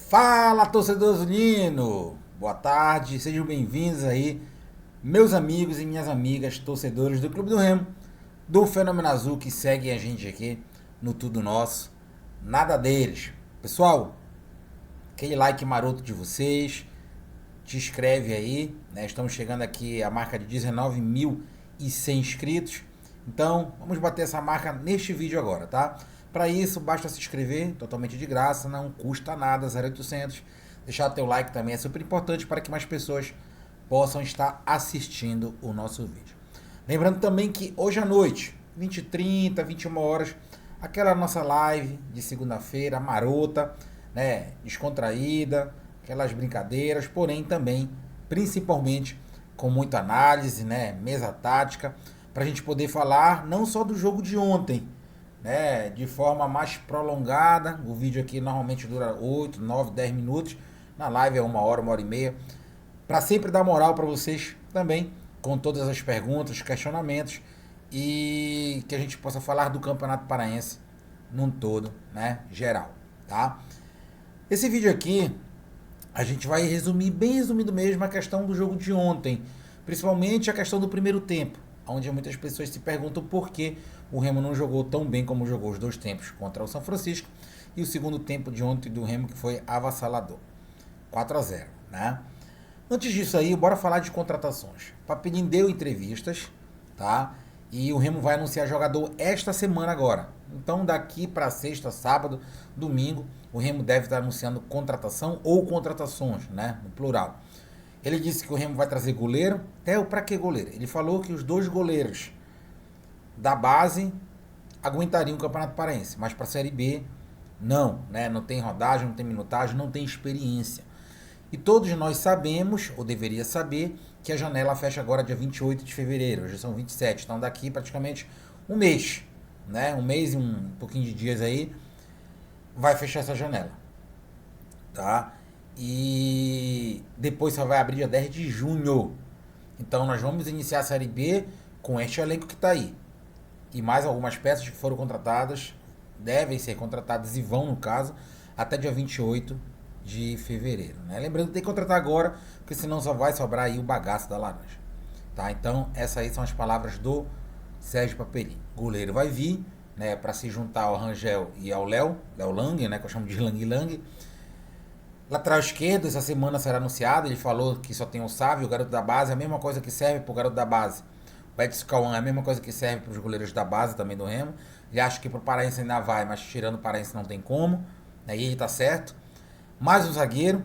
Fala, torcedor unino! Boa tarde, sejam bem-vindos aí, meus amigos e minhas amigas, torcedores do Clube do Remo, do Fenômeno Azul, que seguem a gente aqui no Tudo Nosso, nada deles. Pessoal, aquele like maroto de vocês, te inscreve aí, né? Estamos chegando aqui à marca de 19.100 inscritos, então vamos bater essa marca neste vídeo agora, tá? Para isso, basta se inscrever, totalmente de graça, não custa nada, 0800. Deixar teu like também é super importante para que mais pessoas possam estar assistindo o nosso vídeo. Lembrando também que hoje à noite, 20h30, 21 horas, aquela nossa live de segunda-feira, marota, né, descontraída, aquelas brincadeiras, porém também, principalmente, com muita análise, né, mesa tática, para a gente poder falar não só do jogo de ontem, né, de forma mais prolongada. O vídeo aqui normalmente dura 8, 9, 10 minutos. Na live é 1 hora e meia. Para sempre dar moral para vocês também, com todas as perguntas, questionamentos e que a gente possa falar do Campeonato Paraense num todo, né, geral, tá? Esse vídeo aqui a gente vai resumir, bem resumido mesmo, a questão do jogo de ontem, principalmente a questão do primeiro tempo, onde muitas pessoas se perguntam por que o Remo não jogou tão bem como jogou os dois tempos contra o São Francisco e o segundo tempo de ontem do Remo, que foi avassalador, 4-0, né? Antes disso aí, bora falar de contratações. Papelinho deu entrevistas, tá? E o Remo vai anunciar jogador esta semana agora. Então daqui para sexta, sábado, domingo, o Remo deve estar anunciando contratação ou contratações, né? No plural. Ele disse que o Remo vai trazer goleiro. Para que goleiro? Ele falou que os dois goleiros da base aguentariam o Campeonato Paraense, mas para a Série B não, né? Não tem rodagem, não tem minutagem, não tem experiência. E todos nós sabemos, ou deveria saber, que a janela fecha agora dia 28 de fevereiro, hoje são 27, então daqui praticamente um mês, né? Um mês e um pouquinho de dias aí, vai fechar essa janela, tá? E depois só vai abrir dia 10 de junho. Então nós vamos iniciar a Série B com este elenco que está aí. E mais algumas peças que foram contratadas, devem ser contratadas e vão, no caso, até dia 28 de fevereiro, né? Lembrando que tem que contratar agora, porque senão só vai sobrar aí o bagaço da laranja, tá? Então essas aí são as palavras do Sérgio Papelinho. Goleiro vai vir, né, para se juntar ao Rangel e ao Léo Lang, né, que eu chamo de Lang Lang. Lateral esquerdo, essa semana será anunciado. Ele falou que só tem o Sávio, o garoto da base, a mesma coisa que serve pro garoto da base. O Edson Cauã é a mesma coisa que serve para os goleiros da base também do Remo. Ele acha que pro Paraense ainda vai, mas tirando o Paraense não tem como. Aí ele tá certo. Mais um zagueiro,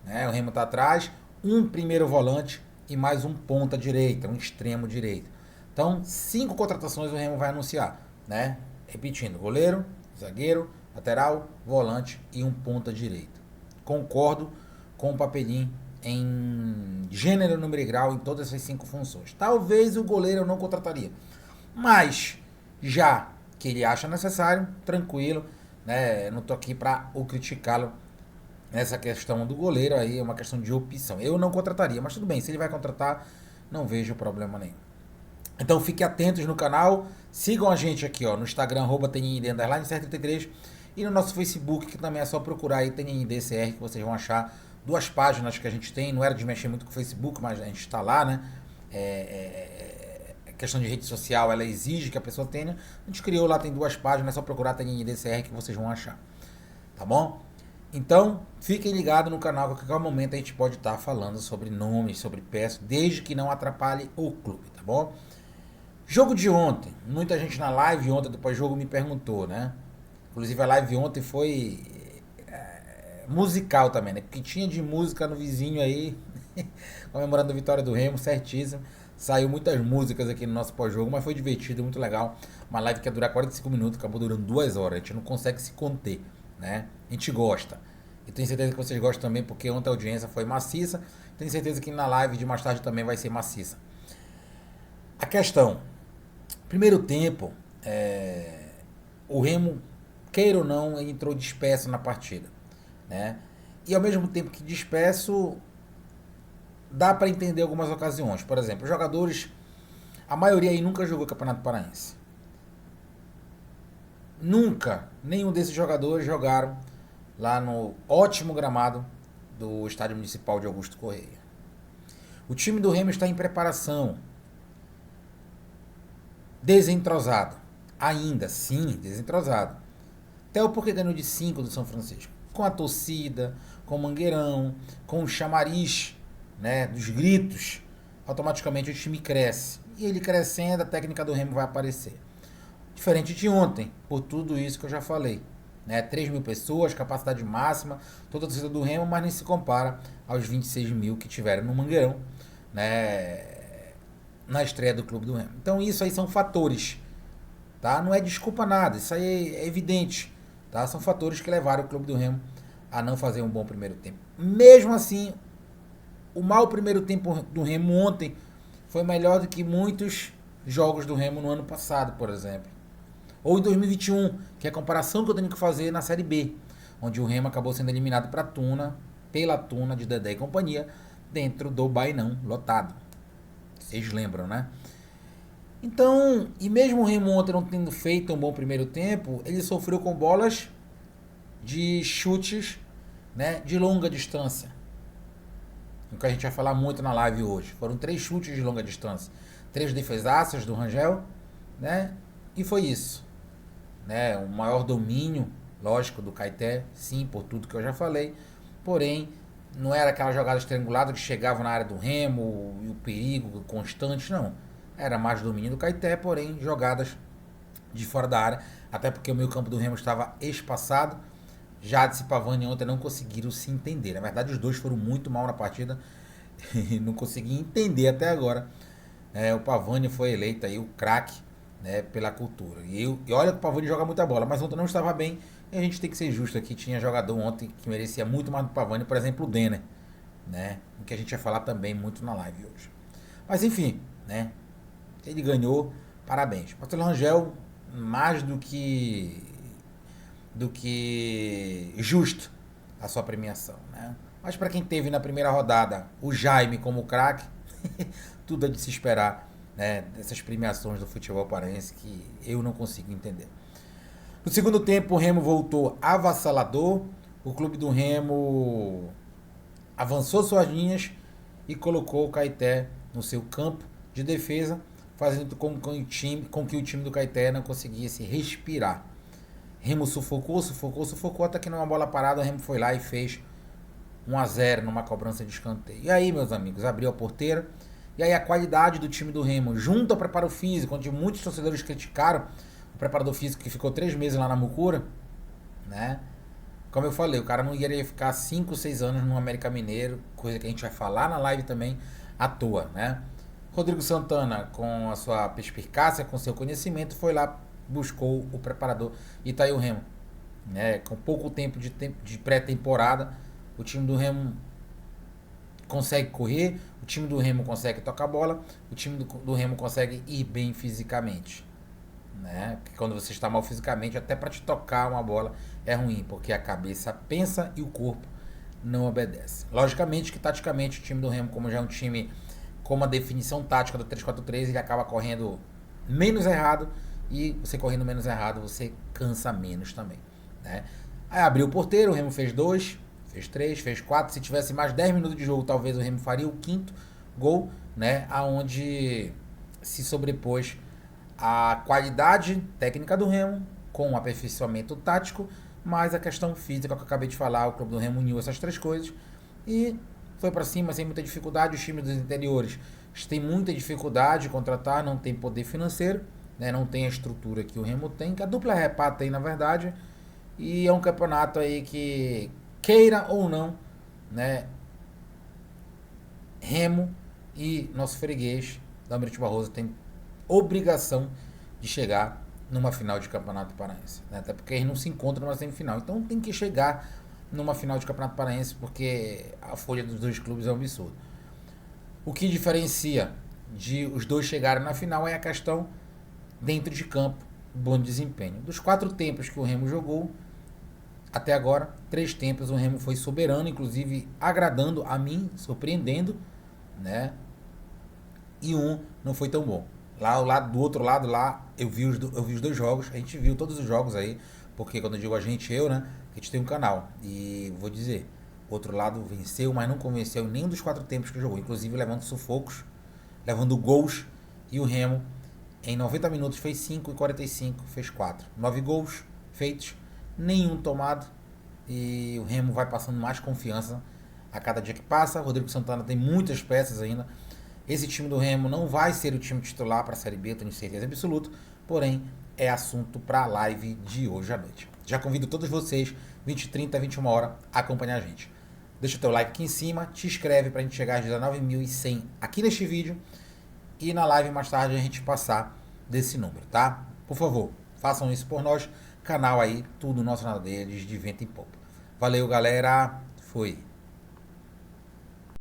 né? O Remo tá atrás. Um primeiro volante e mais um ponta direita, um extremo direito. Então, 5 contratações o Remo vai anunciar, né? Repetindo, goleiro, zagueiro, lateral, volante e um ponta direito. Concordo com o Papelinho em gênero, número e grau em todas essas 5 funções. Talvez o goleiro eu não contrataria, mas já que ele acha necessário, tranquilo, né? Não tô aqui para o criticá-lo nessa questão do goleiro, aí é uma questão de opção. Eu não contrataria, mas tudo bem, se ele vai contratar, não vejo problema nenhum. Então fiquem atentos no canal, sigam a gente aqui, ó, no Instagram, @TNID_CR33, e no nosso Facebook, que também é só procurar aí TNIDCR, que vocês vão achar 2 páginas que a gente tem. Não era de mexer muito com o Facebook, mas a gente está lá, né? A questão de rede social, ela exige que a pessoa tenha. A gente criou lá, tem 2 páginas, é só procurar TNIDCR que vocês vão achar. Tá bom? Então, fiquem ligados no canal, que a qualquer momento a gente pode estar falando sobre nomes, sobre peças, desde que não atrapalhe o clube, tá bom? Jogo de ontem, muita gente na live ontem, depois do jogo, me perguntou, né? Inclusive a live ontem foi musical também, né? Porque tinha de música no vizinho aí, comemorando a vitória do Remo, certíssimo. Saiu muitas músicas aqui no nosso pós-jogo, mas foi divertido, muito legal. Uma live que ia durar 45 minutos, acabou durando 2 horas. A gente não consegue se conter, né? A gente gosta. E tenho certeza que vocês gostam também, porque ontem a audiência foi maciça. Tenho certeza que na live de mais tarde também vai ser maciça. A questão, primeiro tempo, o Remo, queira ou não, entrou disperso na partida, né? E ao mesmo tempo que disperso, dá para entender algumas ocasiões. Por exemplo, os jogadores, a maioria aí nunca jogou Campeonato Paraense. Nunca nenhum desses jogadores jogaram lá no ótimo gramado do Estádio Municipal de Augusto Corrêa. O time do Remo está em preparação, desentrosado, ainda sim desentrosado, até o porque ganhou de 5 do São Francisco, com a torcida, com o Mangueirão, com o chamariz, né, dos gritos, automaticamente o time cresce, e ele crescendo, a técnica do Remo vai aparecer. Diferente de ontem, por tudo isso que eu já falei. Né? 3 mil pessoas, capacidade máxima, toda a torcida do Remo, mas nem se compara aos 26 mil que tiveram no Mangueirão, né? Na estreia do Clube do Remo. Então isso aí são fatores, tá? Não é desculpa nada, isso aí é evidente, tá? São fatores que levaram o Clube do Remo a não fazer um bom primeiro tempo. Mesmo assim, o mau primeiro tempo do Remo ontem foi melhor do que muitos jogos do Remo no ano passado, por exemplo. Ou em 2021, que é a comparação que eu tenho que fazer na Série B, onde o Remo acabou sendo eliminado pela Tuna de Dedé e companhia, dentro do Bainão lotado. Vocês lembram, né? Então, e mesmo o Remo ontem não tendo feito um bom primeiro tempo, ele sofreu com bolas de chutes, né, de longa distância. O que a gente vai falar muito na live hoje. Foram 3 chutes de longa distância. 3 defesaças do Rangel, né? E foi isso. Né? O maior domínio, lógico, do Caeté, sim, por tudo que eu já falei. Porém, não era aquela jogada estrangulada que chegava na área do Remo e o perigo constante, não. Era mais domínio do Caeté, porém, jogadas de fora da área. Até porque o meio campo do Remo estava espaçado. Jadson e Pavani ontem não conseguiram se entender. Na verdade, os dois foram muito mal na partida e não consegui entender até agora. O Pavani foi eleito aí o craque, né, pela cultura. E olha que o Pavani joga muita bola, mas ontem não estava bem. E a gente tem que ser justo aqui. Tinha jogador ontem que merecia muito mais do Pavani, por exemplo, o Denner, né? O que a gente vai falar também muito na live hoje. Mas enfim, né? Ele ganhou, parabéns. Marcelo Rangel, mais do que justo a sua premiação, né? Mas para quem teve na primeira rodada o Jaime como craque, tudo é de se esperar, né, dessas premiações do futebol paraense que eu não consigo entender. No segundo tempo o Remo voltou avassalador, o clube do Remo avançou suas linhas e colocou o Caeté no seu campo de defesa, fazendo com que o time do Caeté não conseguisse respirar. Remo sufocou, até que numa bola parada o Remo foi lá e fez 1-0 numa cobrança de escanteio. E aí, meus amigos, abriu a porteira. E aí a qualidade do time do Remo, junto ao preparo físico, onde muitos torcedores criticaram o preparador físico que ficou 3 meses lá na Mucura, né? Como eu falei, o cara não iria ficar 5, 6 anos no América Mineiro, coisa que a gente vai falar na live também, à toa, né? Rodrigo Santana, com a sua perspicácia, com seu conhecimento, foi lá, buscou o preparador e tá aí o Remo, né? Com pouco tempo de pré-temporada, o time do Remo consegue correr, o time do Remo consegue tocar a bola, o time do Remo consegue ir bem fisicamente, né? Porque quando você está mal fisicamente, até para te tocar uma bola é ruim, porque a cabeça pensa e o corpo não obedece. Logicamente que taticamente o time do Remo, como já é um time com uma definição tática do 3-4-3, ele acaba correndo menos errado, e você correndo menos errado, você cansa menos também, né? Aí abriu o porteiro, o Remo fez 2, fez 3, fez 4. Se tivesse mais 10 minutos de jogo, talvez o Remo faria o 5º gol, né? Aonde se sobrepôs a qualidade técnica do Remo com o aperfeiçoamento tático, mas a questão física que eu acabei de falar. O clube do Remo uniu essas 3 coisas e foi para cima sem muita dificuldade. Os times dos interiores têm muita dificuldade de contratar, não tem poder financeiro, né? Não tem a estrutura que o Remo tem, que a dupla Repá tem, na verdade. E é um campeonato aí que, queira ou não, né, Remo e nosso freguês da Almirante Barroso tem obrigação de chegar numa final de campeonato paraense, né? Até porque eles não se encontram numa semifinal, então tem que chegar numa final de campeonato paraense, porque a folha dos 2 clubes é um absurdo. O que diferencia de os 2 chegarem na final é a questão dentro de campo, bom desempenho. Dos 4 tempos que o Remo jogou até agora, 3 tempos o Remo foi soberano, inclusive agradando a mim, surpreendendo, né? E não foi tão bom. Do outro lado, lá, eu vi os 2 jogos, a gente viu todos os jogos aí, porque quando eu digo a gente, eu, né? A gente tem um canal. E vou dizer, o outro lado venceu, mas não convenceu em nenhum dos 4 tempos que jogou. Inclusive levando sufocos, levando gols. E o Remo, em 90 minutos, fez 5 e 45, fez 4. 9 gols feitos, nenhum tomado. E o Remo vai passando mais confiança a cada dia que passa. Rodrigo Santana tem muitas peças ainda. Esse time do Remo não vai ser o time titular para a Série B, eu tenho certeza absoluta. Porém, é assunto para a live de hoje à noite. Já convido todos vocês, 20, 30, 21 horas, a acompanhar a gente. Deixa o teu like aqui em cima, te inscreve para a gente chegar a 19.100 aqui neste vídeo. E na live mais tarde a gente passar desse número, tá? Por favor, façam isso por nós. Canal aí, tudo nosso na deles, de vento em popa. Valeu, galera. Fui.